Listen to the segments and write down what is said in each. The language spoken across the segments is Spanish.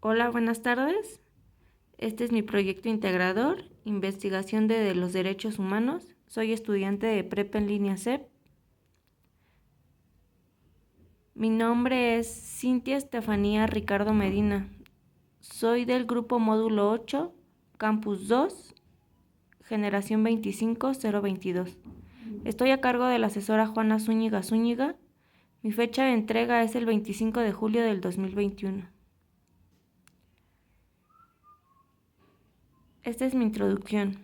Hola, buenas tardes. Este es mi proyecto integrador, investigación de los derechos humanos. Soy estudiante de Prepa en línea CEP. Mi nombre es Cintia Estefanía Ricardo Medina. Soy del grupo módulo 8, campus 2, generación 25022. Estoy a cargo de la asesora Juana Zúñiga Zúñiga. Mi fecha de entrega es el 25 de julio del 2021. Esta es mi introducción.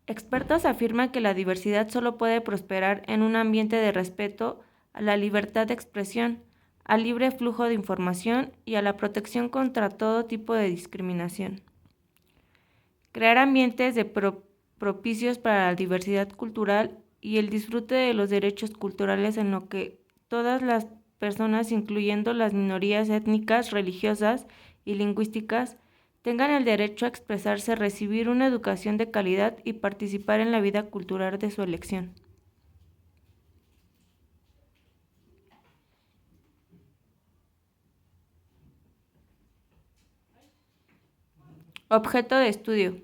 Expertos afirman que la diversidad solo puede prosperar en un ambiente de respeto a la libertad de expresión, al libre flujo de información y a la protección contra todo tipo de discriminación. Crear ambientes propicios para la diversidad cultural y el disfrute de los derechos culturales en lo que todas las personas, incluyendo las minorías étnicas, religiosas y lingüísticas, tengan el derecho a expresarse, recibir una educación de calidad y participar en la vida cultural de su elección. Objeto de estudio.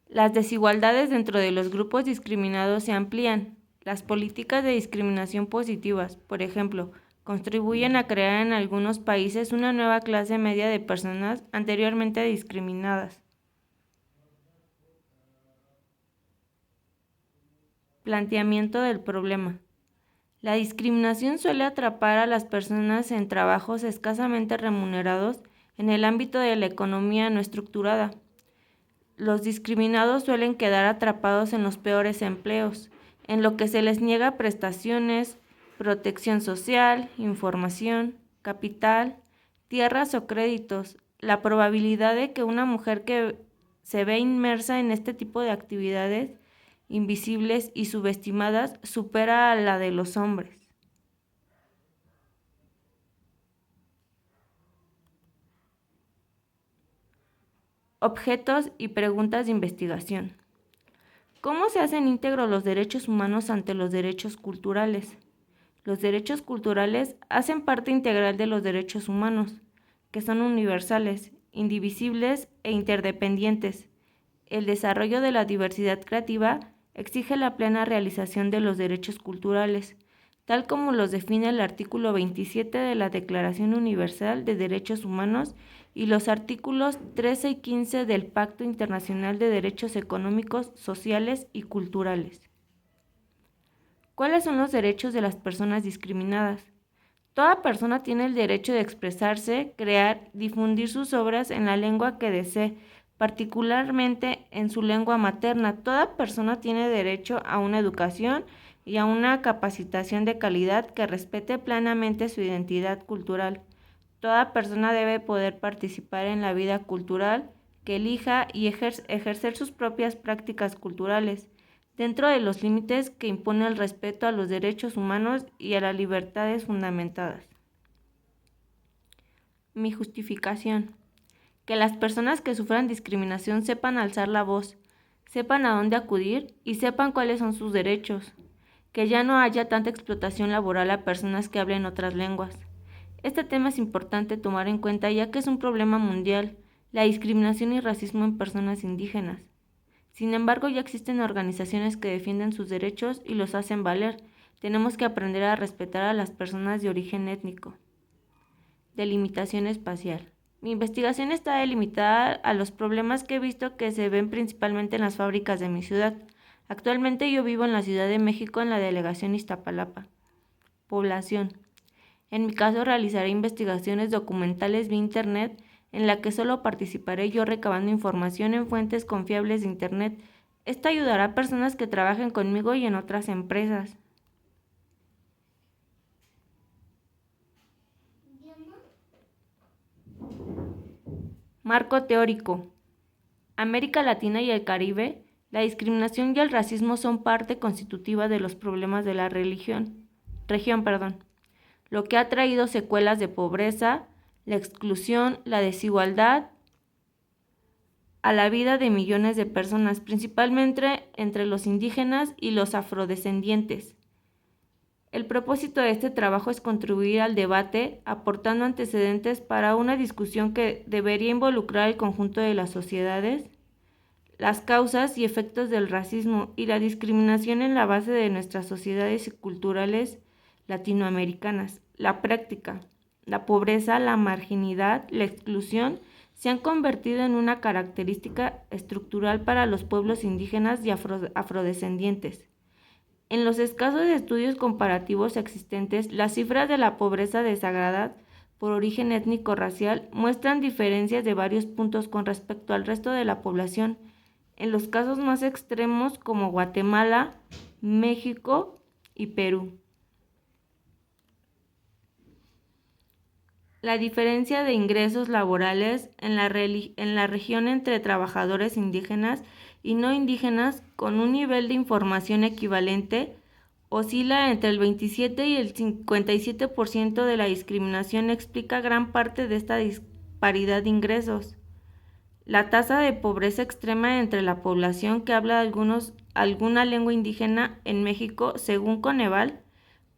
Las desigualdades dentro de los grupos discriminados se amplían. Las políticas de discriminación positivas, por ejemplo, contribuyen a crear en algunos países una nueva clase media de personas anteriormente discriminadas. Planteamiento del problema. La discriminación suele atrapar a las personas en trabajos escasamente remunerados en el ámbito de la economía no estructurada. Los discriminados suelen quedar atrapados en los peores empleos, en lo que se les niega prestaciones, protección social, información, capital, tierras o créditos. La probabilidad de que una mujer que se ve inmersa en este tipo de actividades invisibles y subestimadas supera a la de los hombres. Objetos y preguntas de investigación. ¿Cómo se hacen íntegros los derechos humanos ante los derechos culturales? Los derechos culturales hacen parte integral de los derechos humanos, que son universales, indivisibles e interdependientes. El desarrollo de la diversidad creativa exige la plena realización de los derechos culturales, tal como los define el artículo 27 de la Declaración Universal de Derechos Humanos y los artículos 13 y 15 del Pacto Internacional de Derechos Económicos, Sociales y Culturales. ¿Cuáles son los derechos de las personas discriminadas? Toda persona tiene el derecho de expresarse, crear, difundir sus obras en la lengua que desee, particularmente en su lengua materna. Toda persona tiene derecho a una educación y a una capacitación de calidad que respete plenamente su identidad cultural. Toda persona debe poder participar en la vida cultural, que elija y ejercer sus propias prácticas culturales, dentro de los límites que impone el respeto a los derechos humanos y a las libertades fundamentadas. Mi justificación. Que las personas que sufran discriminación sepan alzar la voz, sepan a dónde acudir y sepan cuáles son sus derechos. Que ya no haya tanta explotación laboral a personas que hablen otras lenguas. Este tema es importante tomar en cuenta ya que es un problema mundial, la discriminación y racismo en personas indígenas. Sin embargo, ya existen organizaciones que defienden sus derechos y los hacen valer. Tenemos que aprender a respetar a las personas de origen étnico. Delimitación espacial. Mi investigación está delimitada a los problemas que he visto que se ven principalmente en las fábricas de mi ciudad. Actualmente yo vivo en la Ciudad de México en la delegación Iztapalapa. Población. En mi caso realizaré investigaciones documentales vía Internet en la que solo participaré yo recabando información en fuentes confiables de Internet. Esto ayudará a personas que trabajen conmigo y en otras empresas. Marco teórico. América Latina y el Caribe, la discriminación y el racismo son parte constitutiva de los problemas de la región, lo que ha traído secuelas de pobreza, la exclusión, la desigualdad a la vida de millones de personas, principalmente entre los indígenas y los afrodescendientes. El propósito de este trabajo es contribuir al debate, aportando antecedentes para una discusión que debería involucrar al conjunto de las sociedades, las causas y efectos del racismo y la discriminación en la base de nuestras sociedades culturales latinoamericanas. La práctica, la pobreza, la marginalidad, la exclusión se han convertido en una característica estructural para los pueblos indígenas y afrodescendientes. En los escasos estudios comparativos existentes, las cifras de la pobreza desagrada por origen étnico-racial muestran diferencias de varios puntos con respecto al resto de la población, en los casos más extremos como Guatemala, México y Perú. La diferencia de ingresos laborales en la región entre trabajadores indígenas y no indígenas con un nivel de información equivalente oscila entre el 27 y el 57% de la discriminación explica gran parte de esta disparidad de ingresos. La tasa de pobreza extrema entre la población que habla alguna lengua indígena en México, según Coneval,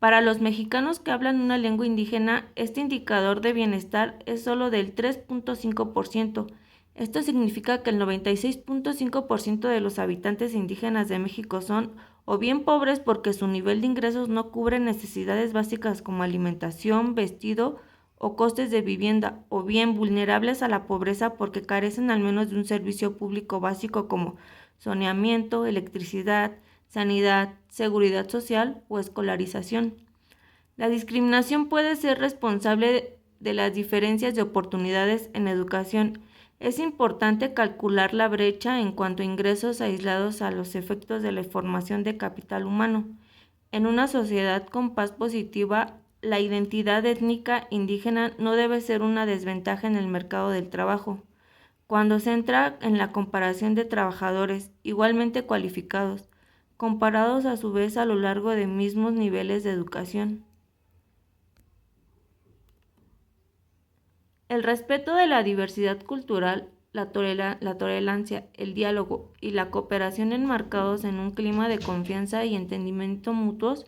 para los mexicanos que hablan una lengua indígena, este indicador de bienestar es solo del 3.5%. Esto significa que el 96.5% de los habitantes indígenas de México son o bien pobres porque su nivel de ingresos no cubre necesidades básicas como alimentación, vestido o costes de vivienda, o bien vulnerables a la pobreza porque carecen al menos de un servicio público básico como saneamiento, electricidad, sanidad, seguridad social o escolarización. La discriminación puede ser responsable de las diferencias de oportunidades en educación. Es importante calcular la brecha en cuanto a ingresos aislados a los efectos de la formación de capital humano. En una sociedad con paz positiva, la identidad étnica indígena no debe ser una desventaja en el mercado del trabajo. Cuando se entra en la comparación de trabajadores igualmente cualificados, comparados a su vez a lo largo de mismos niveles de educación. El respeto de la diversidad cultural, la tolerancia, el diálogo y la cooperación enmarcados en un clima de confianza y entendimiento mutuos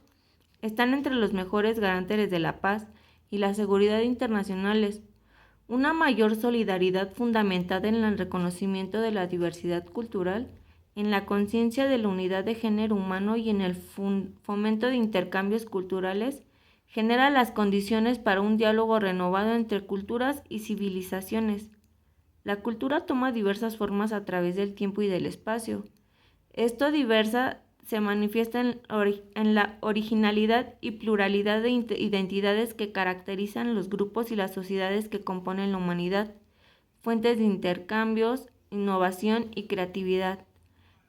están entre los mejores garantes de la paz y la seguridad internacionales. Una mayor solidaridad fundamentada en el reconocimiento de la diversidad cultural, en la conciencia de la unidad de género humano y en el fomento de intercambios culturales, genera las condiciones para un diálogo renovado entre culturas y civilizaciones. La cultura toma diversas formas a través del tiempo y del espacio. Esto diversa se manifiesta en la originalidad y pluralidad de identidades que caracterizan los grupos y las sociedades que componen la humanidad, fuentes de intercambios, innovación y creatividad.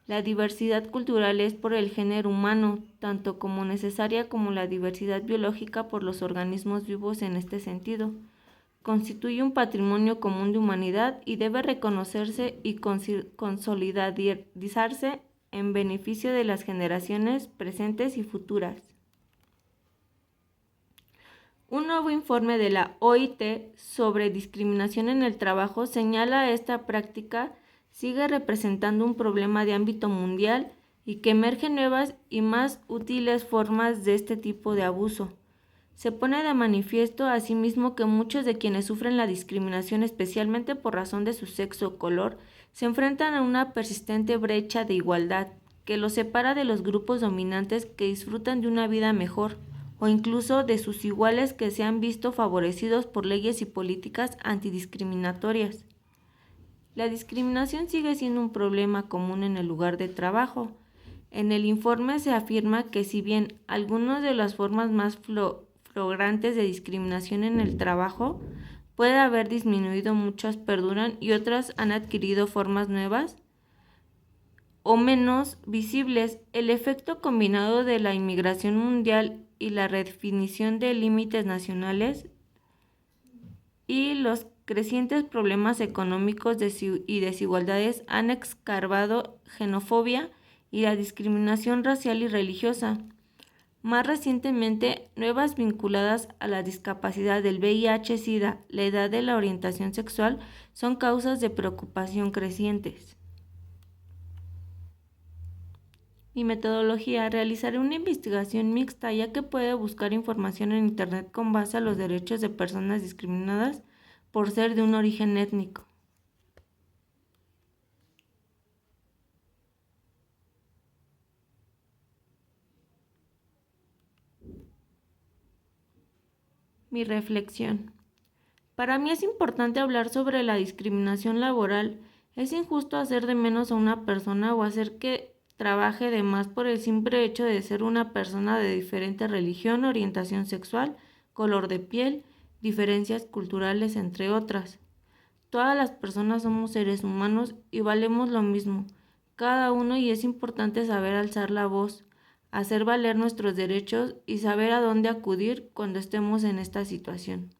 La diversidad cultural es por el género humano, tanto como necesaria como la diversidad biológica por los organismos vivos en este sentido. Constituye un patrimonio común de humanidad y debe reconocerse y consolidarizarse en beneficio de las generaciones presentes y futuras. Un nuevo informe de la OIT sobre discriminación en el trabajo señala esta práctica sigue representando un problema de ámbito mundial y que emergen nuevas y más útiles formas de este tipo de abuso. Se pone de manifiesto asimismo que muchos de quienes sufren la discriminación, especialmente por razón de su sexo o color, se enfrentan a una persistente brecha de igualdad que los separa de los grupos dominantes que disfrutan de una vida mejor, o incluso de sus iguales que se han visto favorecidos por leyes y políticas antidiscriminatorias. La discriminación sigue siendo un problema común en el lugar de trabajo. En el informe se afirma que si bien algunas de las formas más flagrantes de discriminación en el trabajo puede haber disminuido, muchas perduran y otras han adquirido formas nuevas o menos visibles. El efecto combinado de la inmigración mundial y la redefinición de límites nacionales y los crecientes problemas económicos y desigualdades han exacerbado xenofobia y la discriminación racial y religiosa. Más recientemente, nuevas vinculadas a la discapacidad del VIH-Sida, la edad de la orientación sexual, son causas de preocupación crecientes. Mi metodología: realizaré una investigación mixta, ya que puede buscar información en Internet con base a los derechos de personas discriminadas por ser de un origen étnico. Mi reflexión: para mí es importante hablar sobre la discriminación laboral. Es injusto hacer de menos a una persona o hacer que trabaje de más por el simple hecho de ser una persona de diferente religión, orientación sexual, color de piel, diferencias culturales, entre otras. Todas las personas somos seres humanos y valemos lo mismo, cada uno, y es importante saber alzar la voz, hacer valer nuestros derechos y saber a dónde acudir cuando estemos en esta situación.